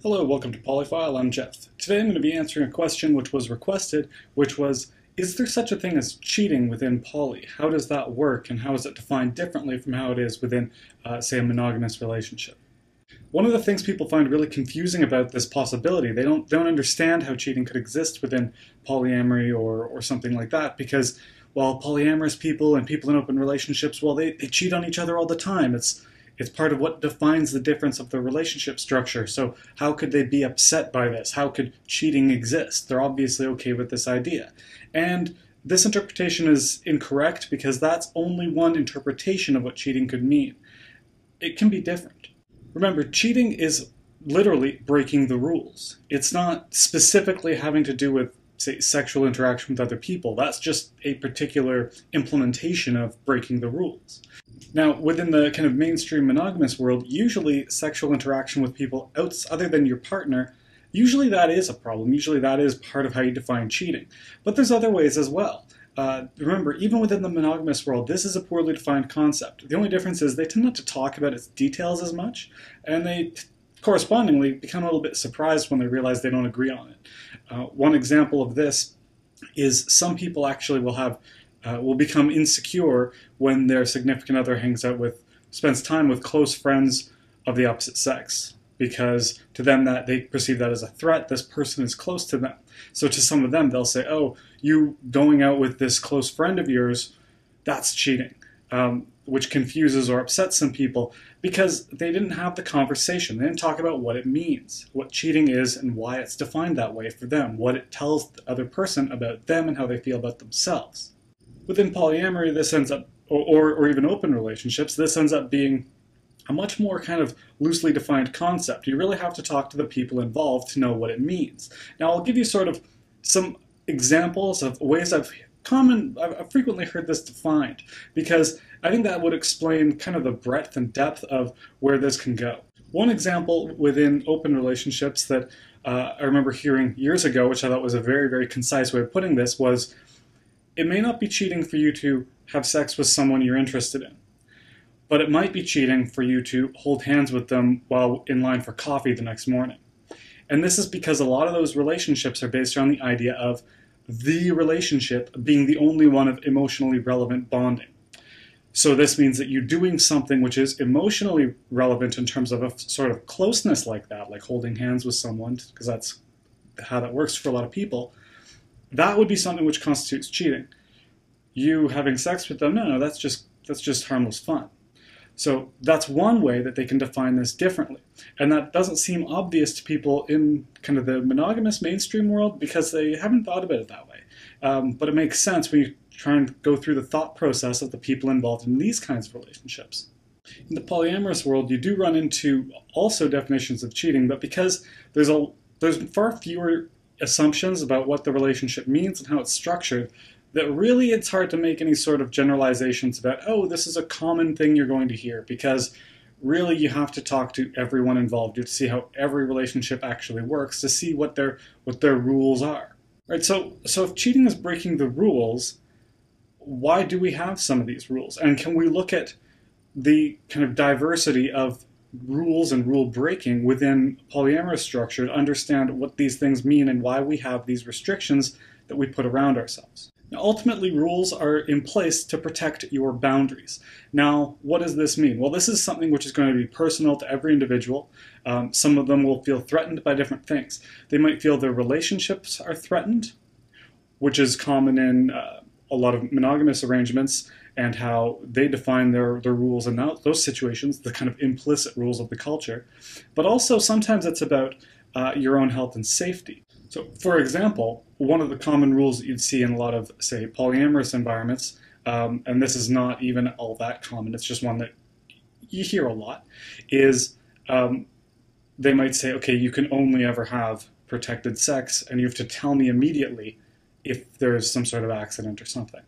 Hello, welcome to Polyfile. I'm Jeff. Today I'm going to be answering a question which was requested, which was, is there such a thing as cheating within poly? How does that work, and how is it defined differently from how it is within, say, a monogamous relationship? One of the things people find really confusing about this possibility, they don't understand how cheating could exist within polyamory or something like that, because while polyamorous people and people in open relationships, well, they cheat on each other all the time. It's part of what defines the difference of the relationship structure. So how could they be upset by this? How could cheating exist? They're obviously okay with this idea. And this interpretation is incorrect because that's only one interpretation of what cheating could mean. It can be different. Remember, cheating is literally breaking the rules. It's not specifically having to do with, say, sexual interaction with other people. That's just a particular implementation of breaking the rules. Now, within the kind of mainstream monogamous world, usually sexual interaction with people other than your partner, usually that is a problem. Usually that is part of how you define cheating. But there's other ways as well. Remember, even within the monogamous world, this is a poorly defined concept. The only difference is they tend not to talk about its details as much, and they correspondingly become a little bit surprised when they realize they don't agree on it. One example of this is some people actually will become insecure when their significant other spends time with close friends of the opposite sex, because to them they perceive that as a threat. This person is close to them. So to some of them, they'll say, oh, you going out with this close friend of yours, that's cheating, which confuses or upsets some people because they didn't have the conversation. They didn't talk about what it means, what cheating is and why it's defined that way for them, what it tells the other person about them and how they feel about themselves. Within polyamory, this ends up, or even open relationships, this ends up being a much more kind of loosely defined concept. You really have to talk to the people involved to know what it means. Now, I'll give you sort of some examples of ways I've frequently heard this defined, because I think that would explain kind of the breadth and depth of where this can go. One example within open relationships that I remember hearing years ago, which I thought was a very, very concise way of putting this, was it may not be cheating for you to have sex with someone you're interested in, but it might be cheating for you to hold hands with them while in line for coffee the next morning. And this is because a lot of those relationships are based around the idea of the relationship being the only one of emotionally relevant bonding. So this means that you're doing something which is emotionally relevant in terms of a sort of closeness like that, like holding hands with someone, because that's how that works for a lot of people. That would be something which constitutes cheating. You having sex with them, no, that's just harmless fun. So that's one way that they can define this differently. And that doesn't seem obvious to people in kind of the monogamous mainstream world because they haven't thought about it that way. But it makes sense when you try and go through the thought process of the people involved in these kinds of relationships. In the polyamorous world, you do run into also definitions of cheating, but because there's far fewer assumptions about what the relationship means and how it's structured, that really it's hard to make any sort of generalizations about, oh, this is a common thing you're going to hear, because really you have to talk to everyone involved to see how every relationship actually works, to see what their rules are. Right? So if cheating is breaking the rules, why do we have some of these rules? And can we look at the kind of diversity of rules and rule breaking within polyamorous structure to understand what these things mean and why we have these restrictions that we put around ourselves? Now, ultimately, rules are in place to protect your boundaries. Now, what does this mean? Well, this is something which is going to be personal to every individual. Some of them will feel threatened by different things. They might feel their relationships are threatened, which is common in a lot of monogamous arrangements, and how they define their rules in those situations, the kind of implicit rules of the culture. But also sometimes it's about your own health and safety. So, for example, one of the common rules that you'd see in a lot of, say, polyamorous environments, and this is not even all that common, it's just one that you hear a lot, is they might say, okay, you can only ever have protected sex, and you have to tell me immediately if there's some sort of accident or something.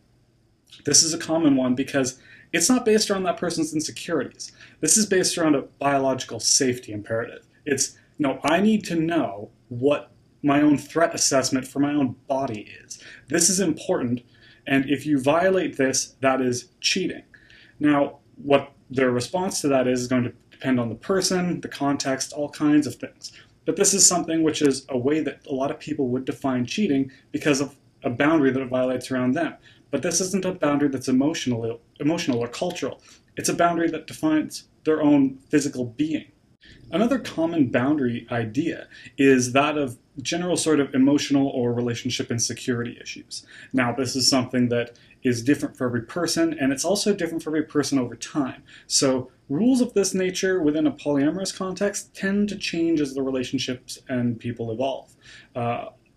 This is a common one because it's not based around that person's insecurities. This is based around a biological safety imperative. It's, no, I need to know what my own threat assessment for my own body is. This is important, and if you violate this, that is cheating. Now, what their response to that is going to depend on the person, the context, all kinds of things. But this is something which is a way that a lot of people would define cheating because of a boundary that it violates around them. But this isn't a boundary that's emotional or cultural. It's a boundary that defines their own physical being. Another common boundary idea is that of general sort of emotional or relationship insecurity issues. Now, this is something that is different for every person, and it's also different for every person over time. So rules of this nature within a polyamorous context tend to change as the relationships and people evolve.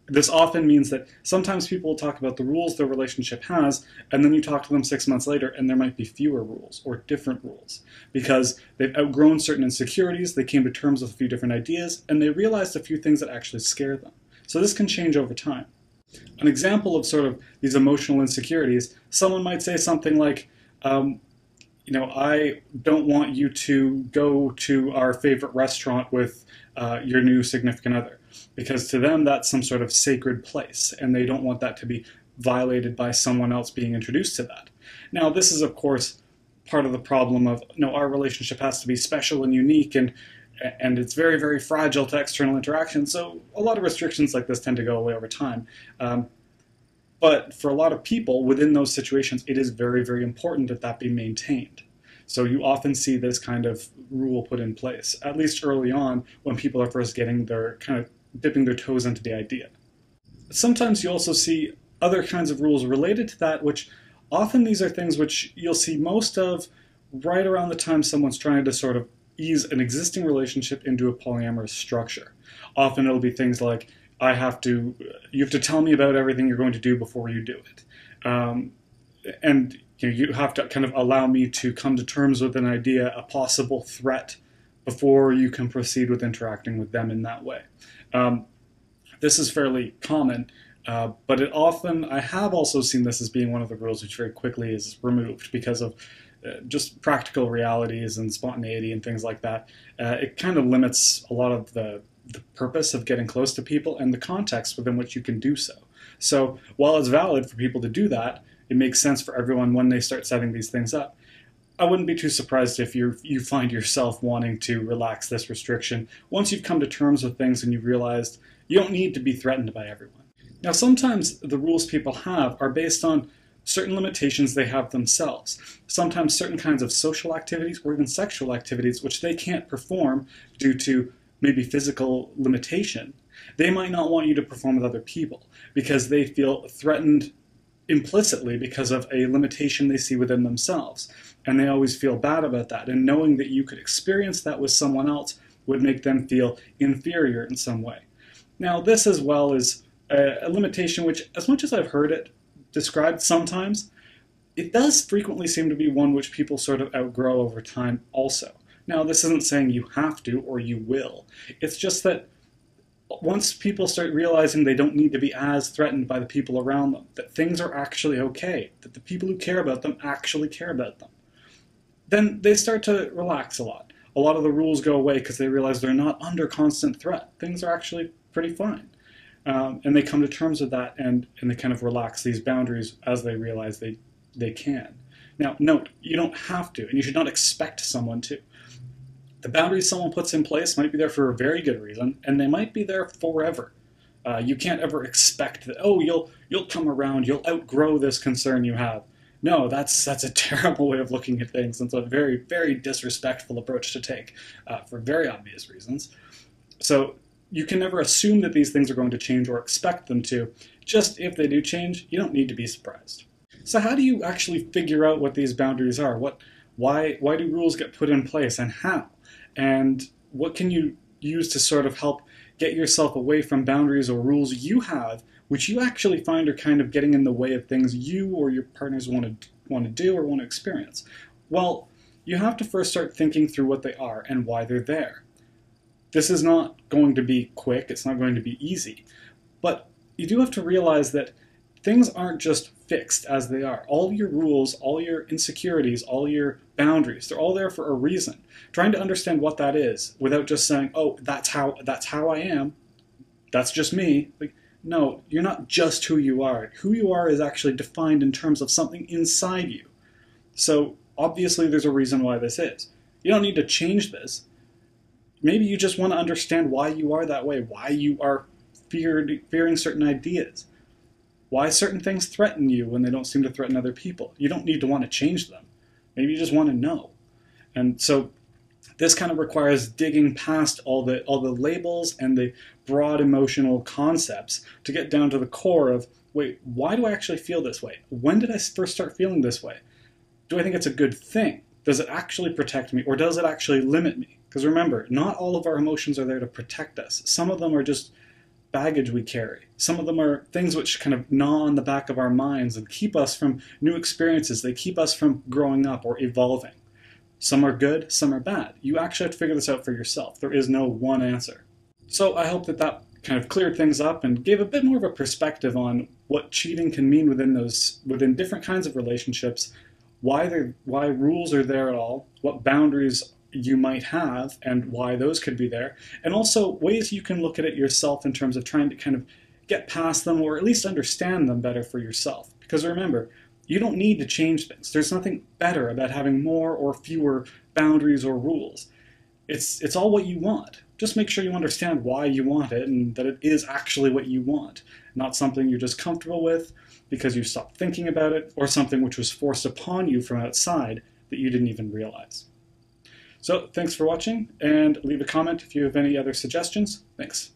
This often means that sometimes people will talk about the rules their relationship has, and then you talk to them 6 months later, and there might be fewer rules or different rules because they've outgrown certain insecurities, they came to terms with a few different ideas, and they realized a few things that actually scare them. So this can change over time. An example of sort of these emotional insecurities, someone might say something like, I don't want you to go to our favorite restaurant with your new significant other, because to them that's some sort of sacred place, and they don't want that to be violated by someone else being introduced to that. Now, this is, of course, part of the problem of, our relationship has to be special and unique, and it's very, very fragile to external interaction, so a lot of restrictions like this tend to go away over time. But for a lot of people within those situations, it is very, very important that that be maintained. So you often see this kind of rule put in place, at least early on when people are first getting their kind of dipping their toes into the idea. Sometimes you also see other kinds of rules related to that, which often these are things which you'll see most of right around the time someone's trying to sort of ease an existing relationship into a polyamorous structure. Often it'll be things like, you have to tell me about everything you're going to do before you do it. And you have to kind of allow me to come to terms with an idea, a possible threat, before you can proceed with interacting with them in that way. This is fairly common, but I have also seen this as being one of the rules which very quickly is removed because of just practical realities and spontaneity and things like that. It kind of limits a lot of the purpose of getting close to people and the context within which you can do so. So while it's valid for people to do that, it makes sense for everyone when they start setting these things up. I wouldn't be too surprised if you find yourself wanting to relax this restriction once you've come to terms with things and you've realized you don't need to be threatened by everyone. Now, sometimes the rules people have are based on certain limitations they have themselves. Sometimes certain kinds of social activities or even sexual activities which they can't perform due to maybe physical limitation. They might not want you to perform with other people because they feel threatened implicitly because of a limitation they see within themselves. And they always feel bad about that. And knowing that you could experience that with someone else would make them feel inferior in some way. Now, this as well is a limitation which, as much as I've heard it described sometimes, it does frequently seem to be one which people sort of outgrow over time also. Now, this isn't saying you have to or you will. It's just that once people start realizing they don't need to be as threatened by the people around them, that things are actually okay, that the people who care about them actually care about them, then they start to relax a lot. A lot of the rules go away because they realize they're not under constant threat. Things are actually pretty fine. And they come to terms with that and they kind of relax these boundaries as they realize they can. Now, note, you don't have to, and you should not expect someone to. The boundaries someone puts in place might be there for a very good reason, and they might be there forever. You can't ever expect that, you'll come around, you'll outgrow this concern you have. No, that's a terrible way of looking at things, and it's a very, very disrespectful approach to take for very obvious reasons. So you can never assume that these things are going to change or expect them to. Just if they do change, you don't need to be surprised. So how do you actually figure out what these boundaries are? Why do rules get put in place, and how? And what can you use to sort of help get yourself away from boundaries or rules you have, which you actually find are kind of getting in the way of things you or your partners want to do or want to experience? Well, you have to first start thinking through what they are and why they're there. This is not going to be quick, it's not going to be easy, but you do have to realize that things aren't just fixed as they are. All your rules, all your insecurities, all your boundaries, they're all there for a reason. Trying to understand what that is without just saying, that's how I am, that's just me. Like, no, you're not just who you are. Who you are is actually defined in terms of something inside you. So obviously there's a reason why this is. You don't need to change this. Maybe you just want to understand why you are that way, why you are fearing certain ideas, why certain things threaten you when they don't seem to threaten other people. You don't need to want to change them. Maybe you just want to know. And so this kind of requires digging past all the labels and the broad emotional concepts to get down to the core of, wait, why do I actually feel this way? When did I first start feeling this way? Do I think it's a good thing? Does it actually protect me, or does it actually limit me? Because remember, not all of our emotions are there to protect us. Some of them are just baggage we carry. Some of them are things which kind of gnaw on the back of our minds and keep us from new experiences. They keep us from growing up or evolving. Some are good, some are bad. You actually have to figure this out for yourself. There is no one answer. So I hope that kind of cleared things up and gave a bit more of a perspective on what cheating can mean within different kinds of relationships, why rules are there at all, what boundaries you might have and why those could be there, and also ways you can look at it yourself in terms of trying to kind of get past them or at least understand them better for yourself. Because remember, you don't need to change things. There's nothing better about having more or fewer boundaries or rules. It's all what you want. Just make sure you understand why you want it and that it is actually what you want, not something you're just comfortable with because you stopped thinking about it, or something which was forced upon you from outside that you didn't even realize. So thanks for watching, and leave a comment if you have any other suggestions. Thanks.